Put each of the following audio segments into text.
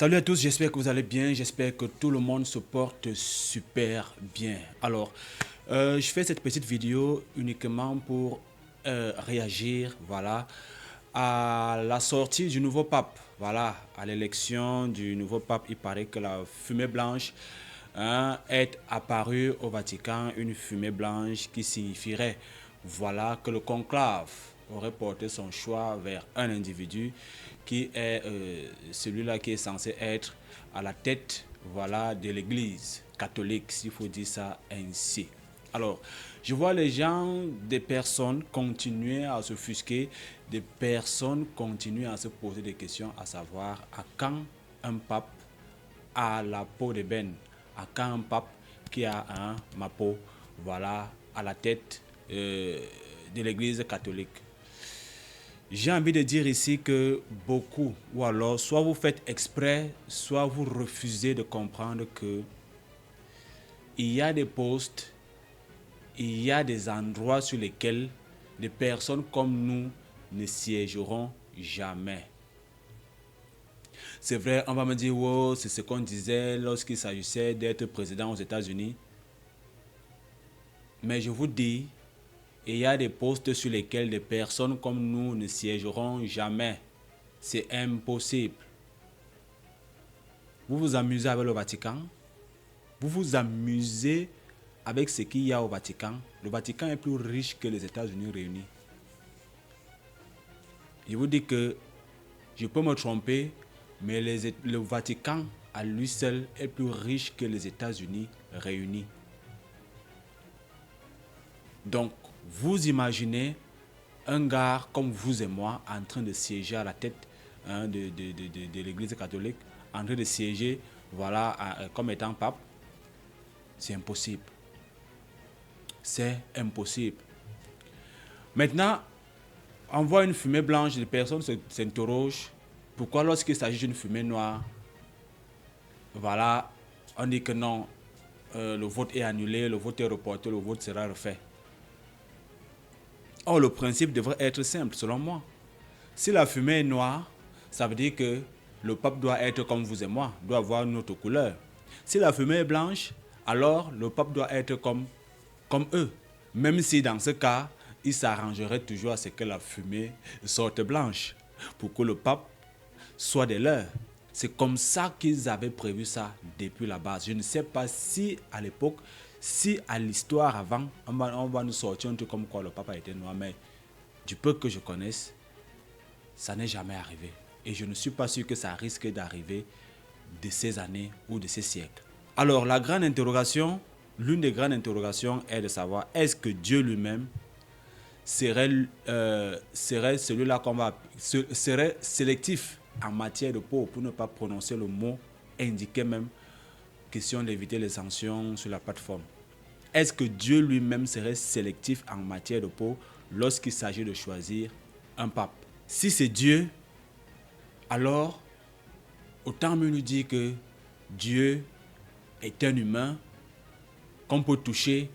Salut à tous, j'espère que vous allez bien, j'espère que tout le monde se porte super bien. Alors, je fais cette petite vidéo uniquement pour réagir, voilà, à la sortie du nouveau pape, voilà, à l'élection du nouveau pape. Il paraît que la fumée blanche est apparue au Vatican, une fumée blanche qui signifierait, voilà, que le conclave aurait porté son choix vers un individu qui est celui-là qui est censé être à la tête, voilà, de l'église catholique, s'il faut dire ça ainsi. Alors, je vois les gens, des personnes continuer à s'offusquer, des personnes continuer à se poser des questions, à savoir à quand un pape a la peau d'ébène, à quand un pape qui a un mapeau, voilà, à la tête de l'église catholique. J'ai envie de dire ici que beaucoup, ou alors soit vous faites exprès, soit vous refusez de comprendre que il y a des postes, il y a des endroits sur lesquels des personnes comme nous ne siégeront jamais. C'est vrai, on va me dire, wow, c'est ce qu'on disait lorsqu'il s'agissait d'être président aux États-Unis. Mais je vous dis, il y a des postes sur lesquels des personnes comme nous ne siégeront jamais. C'est impossible. Vous vous amusez avec le Vatican. Vous vous amusez avec ce qu'il y a au Vatican. Le Vatican est plus riche que les États-Unis réunis. Je vous dis que je peux me tromper, mais le Vatican à lui seul est plus riche que les États-Unis réunis. Donc, vous imaginez un gars comme vous et moi en train de siéger à la tête de l'église catholique, en train de siéger, voilà, comme étant pape. C'est impossible. C'est impossible. Maintenant, on voit une fumée blanche, les personnes s'interrogent. Pourquoi lorsqu'il s'agit d'une fumée noire, voilà, on dit que non, le vote est annulé, le vote est reporté, le vote sera refait. Or, le principe devrait être simple, selon moi. Si la fumée est noire, ça veut dire que le pape doit être comme vous et moi, doit avoir une autre couleur. Si la fumée est blanche, alors le pape doit être comme eux. Même si dans ce cas, il s'arrangerait toujours à ce que la fumée sorte blanche pour que le pape soit des leurs. C'est comme ça qu'ils avaient prévu ça depuis la base. Je ne sais pas si à l'époque, si à l'histoire avant, on va nous sortir un truc comme quoi le pape a été noir, mais du peu que je connaisse, ça n'est jamais arrivé. Et je ne suis pas sûr que ça risque d'arriver de ces années ou de ces siècles. Alors, la grande interrogation, l'une des grandes interrogations est de savoir est-ce que Dieu lui-même serait celui-là qu'on va serait sélectif en matière de peau pour ne pas prononcer le mot indiqué même, question d'éviter les sanctions sur la plateforme. Est-ce que Dieu lui-même serait sélectif en matière de peau lorsqu'il s'agit de choisir un pape? Si c'est Dieu, alors autant mieux nous dire que Dieu est un humain qu'on peut toucher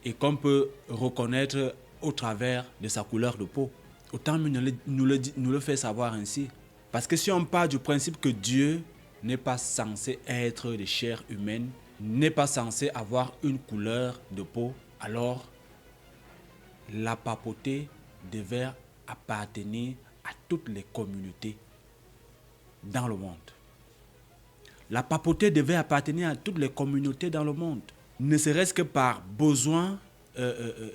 et qu'on peut reconnaître au travers de sa couleur de peau. Autant mieux nous le faire savoir ainsi. Parce que si on part du principe que Dieu n'est pas censé être de chair humaine, n'est pas censé avoir une couleur de peau, alors la papauté devait appartenir à toutes les communautés dans le monde. La papauté devait appartenir à toutes les communautés dans le monde, ne serait-ce que par besoin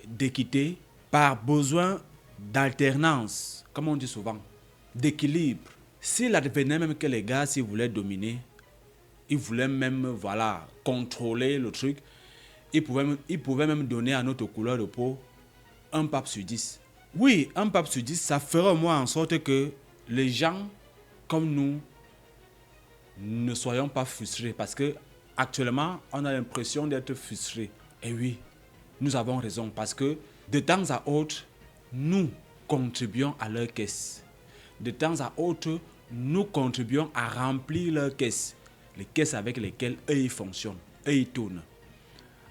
d'équité, par besoin d'alternance, comme on dit souvent, d'équilibre. S'il advenait même que les gars, s'ils voulaient dominer, ils voulaient même, voilà, contrôler le truc, ils pouvaient même donner à notre couleur de peau un pape sur 10. Oui, un pape sur 10, ça ferait au moins en sorte que les gens comme nous ne soyons pas frustrés, parce que actuellement on a l'impression d'être frustrés. Et oui, nous avons raison, parce que de temps à autre, nous contribuons à leur caisse. De temps à autre, nous contribuons à remplir leur caisse. Les caisses avec lesquelles eux ils fonctionnent, eux ils tournent.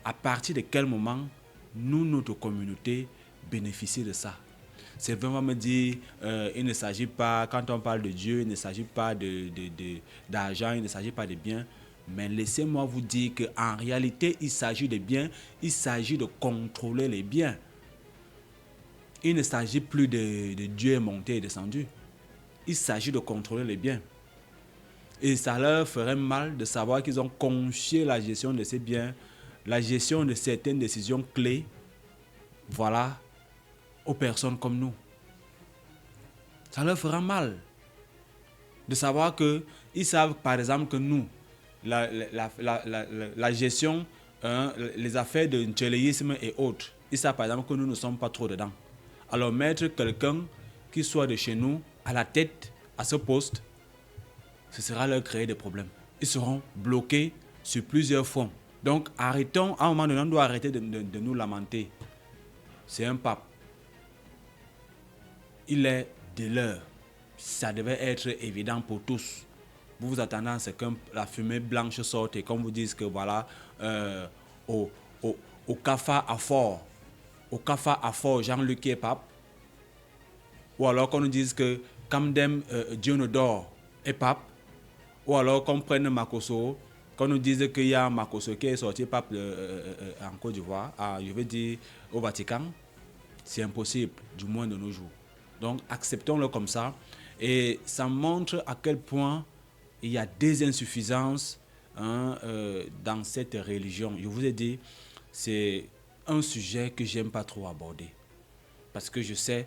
À partir de quel moment nous, notre communauté, bénéficie de ça? C'est vraiment me dire, il ne s'agit pas, quand on parle de Dieu, il ne s'agit pas d'argent, il ne s'agit pas de biens. Mais laissez-moi vous dire qu'en réalité, il s'agit de biens, il s'agit de contrôler les biens. Il ne s'agit plus de Dieu monté et descendu. Il s'agit de contrôler les biens. Et ça leur ferait mal de savoir qu'ils ont confié la gestion de ces biens, la gestion de certaines décisions clés, voilà, aux personnes comme nous. Ça leur fera mal de savoir qu'ils savent par exemple que nous, la gestion, les affaires de tchéléisme et autres, ils savent par exemple que nous ne sommes pas trop dedans. Alors mettre quelqu'un qui soit de chez nous à la tête, à ce poste, ce sera leur créer des problèmes. Ils seront bloqués sur plusieurs fronts. Donc arrêtons, à un moment donné, on doit arrêter de nous lamenter. C'est un pape. Il est de l'heure. Ça devait être évident pour tous. Vous vous attendez à ce que la fumée blanche sorte et qu'on vous dise que voilà, au Kafa à Fort, Jean-Luc est pape. Ou alors qu'on nous dise que Kamdem Dionodor est pape. Ou alors qu'on prenne Makosso, qu'on nous dise qu'il y a Makosso qui est sorti pape en Côte d'Ivoire, je veux dire au Vatican. C'est impossible, du moins de nos jours. Donc acceptons-le comme ça. Et ça montre à quel point il y a des insuffisances dans cette religion. Je vous ai dit, c'est un sujet que j'aime pas trop aborder. Parce que je sais,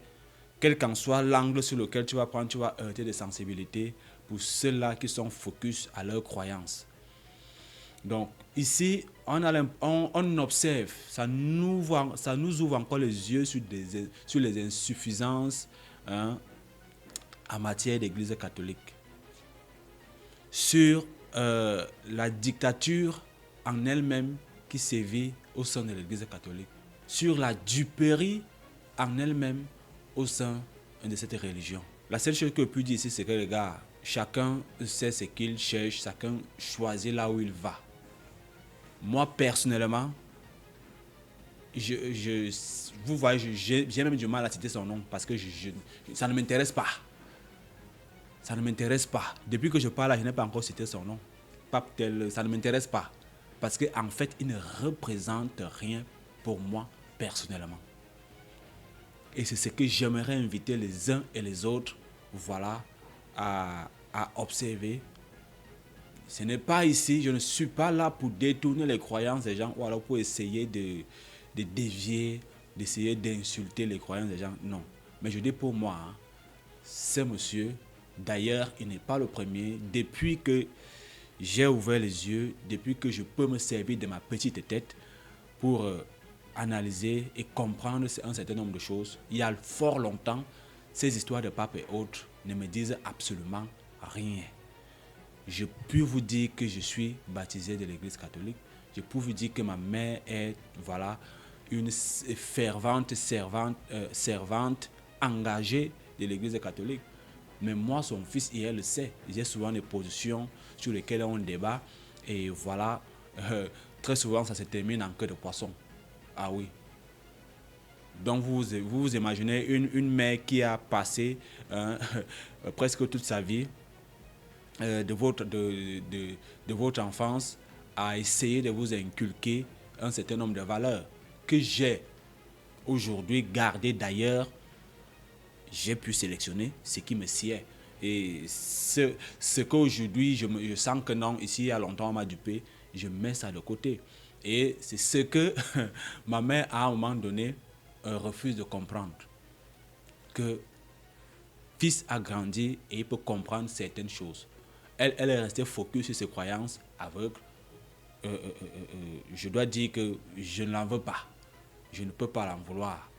quel qu'en soit l'angle sur lequel tu vas prendre, tu vas heurter des sensibilités pour ceux-là qui sont focus à leurs croyances. Donc ici, on observe, ça nous ouvre encore les yeux sur les insuffisances en matière d'église catholique. Sur la dictature en elle-même qui sévit au sein de l'église catholique. Sur la duperie en elle-même au sein de cette religion. La seule chose que je peux dire ici, c'est que les gars, chacun sait ce qu'il cherche, chacun choisit là où il va. Moi, personnellement, vous voyez, j'ai même du mal à citer son nom parce que ça ne m'intéresse pas. Ça ne m'intéresse pas. Depuis que je parle là, je n'ai pas encore cité son nom. Pape tel, ça ne m'intéresse pas. Parce qu'en fait, il ne représente rien pour moi personnellement. Et c'est ce que j'aimerais inviter les uns et les autres, voilà, à observer. Ce n'est pas ici, je ne suis pas là pour détourner les croyances des gens ou alors pour essayer de dévier, d'essayer d'insulter les croyances des gens. Non. Mais je dis pour moi, ce monsieur, d'ailleurs, il n'est pas le premier. Depuis que j'ai ouvert les yeux, depuis que je peux me servir de ma petite tête pour analyser et comprendre un certain nombre de choses, il y a fort longtemps, ces histoires de pape et autres ne me disent absolument rien. Je peux vous dire que je suis baptisé de l'église catholique. Je peux vous dire que ma mère est, voilà, une fervente servante engagée de l'église catholique. Mais moi, son fils, elle le sait. J'ai souvent des positions sur lesquelles on débat. Et voilà, très souvent, ça se termine en queue de poisson. Ah oui. Donc, vous imaginez une mère qui a passé presque toute sa vie de votre enfance à essayer de vous inculquer un certain nombre de valeurs que j'ai aujourd'hui gardées. D'ailleurs, j'ai pu sélectionner ce qui me sied. Et ce qu'aujourd'hui, je sens que non, ici, il y a longtemps, on m'a dupé, je mets ça de côté. Et c'est ce que ma mère, à un moment donné, refuse de comprendre. Que fils a grandi et il peut comprendre certaines choses. Elle est restée focus sur ses croyances aveugles. Je dois dire que je ne l'en veux pas. Je ne peux pas l'en vouloir.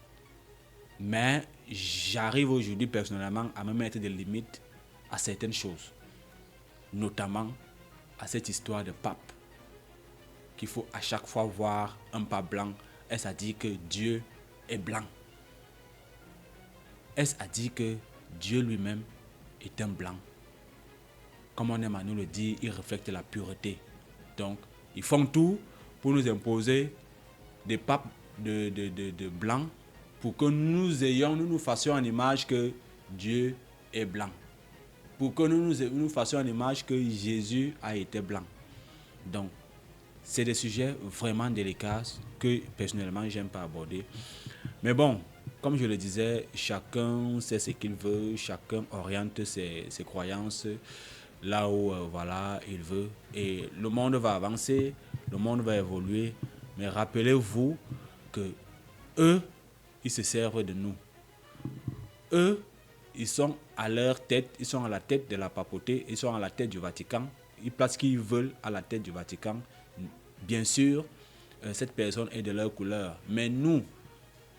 Mais j'arrive aujourd'hui personnellement à me mettre des limites à certaines choses. Notamment à cette histoire de pape. Qu'il faut à chaque fois voir un pape blanc. Est-ce à dire que Dieu est blanc? Est-ce à dire que Dieu lui-même est un blanc? Comme on aime à nous le dire, il reflète la pureté. Donc, ils font tout pour nous imposer des papes de blancs pour que nous nous fassions en image que Dieu est blanc. Pour que nous fassions en image que Jésus a été blanc. Donc, c'est des sujets vraiment délicats que personnellement, j'aime pas aborder. Mais bon, comme je le disais, chacun sait ce qu'il veut, chacun oriente ses croyances là où voilà, il veut. Et le monde va avancer, le monde va évoluer. Mais rappelez-vous que eux, ils se servent de nous. Eux, ils sont à leur tête, ils sont à la tête de la papauté, ils sont à la tête du Vatican. Ils placent qui ils veulent à la tête du Vatican. Bien sûr, cette personne est de leur couleur. Mais nous,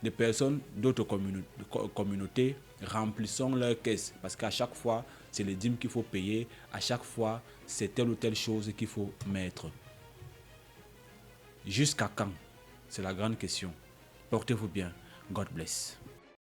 des personnes d'autres communautés, remplissons leur caisse. Parce qu'à chaque fois, c'est les dîmes qu'il faut payer. À chaque fois, c'est telle ou telle chose qu'il faut mettre. Jusqu'à quand? C'est la grande question. Portez-vous bien. God bless.